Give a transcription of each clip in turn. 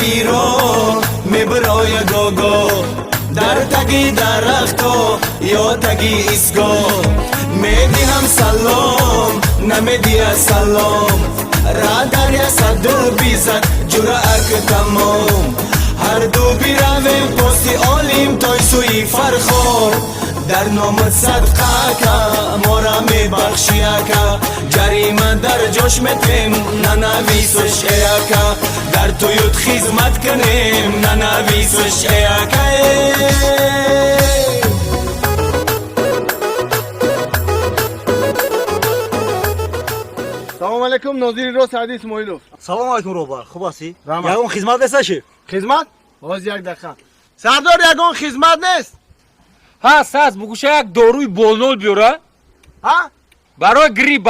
سری رو میبرای گوگو در تگی درختو یا تگی ایسگو میدی هم سلام نمیدی سلام را دریا صدل بیزد جورا اک تمام هر دو بیرویم پستی آلیم تای سوی فرخور در نام صدقه که مورا می بخشی که جریمه در جوش متیم ننویسش که در تویوت خدمت کنیم ننویسش که سلام علیکم ناظرین راست عادی اسماعیلوف. سلام علیکم روبر، خوب هستی؟ رحمت. یگان خدمت بسه خدمت؟ باز یک دقیقه. سردار یگان خدمت نیست؟ هست بگوشه یک داروی بولنول بیاره ها؟ برای گریپ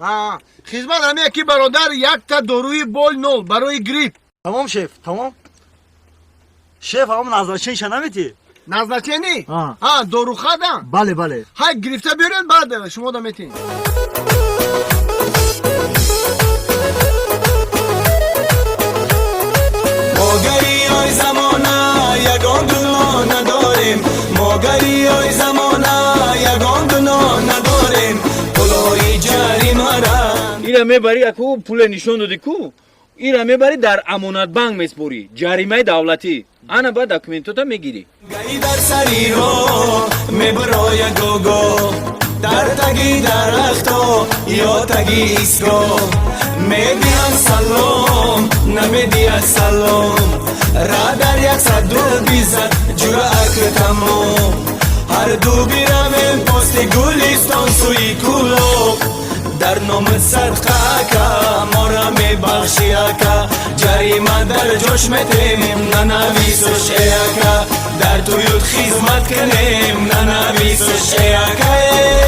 ها. خدمت همه کی برادر یک تا داروی بول نول برای گریپ. تمام شف، تمام. شف هم نظرچین شنمیتی؟ نزدچینی؟ ها. ها دارو خدم. بله بله. های گرفته بیارین بعد شما دمیتین. موگری های زمانه یگان گناه نداریم موگری های زمانه یگان گناه نداریم پلوی جریمه را ایره میبری اکو پول نشون دادی کو ایره میبری در امانت بانک میسپوری جریمه دولتی انا با دکومنتو تا میگیری گری در سری رو میبرای گوگو در تگی درختو یا تگی ایسگو میدیم سلام نمیدی سلام را در یک صدر بیزد جورا اک تمام هر دو بیرویم پست گلستان سوی کلوب در نام صدقه که مورا می بخشی که جریمه در جوش متیم ننویسش که در تویوت خدمت کنیم ننویسش که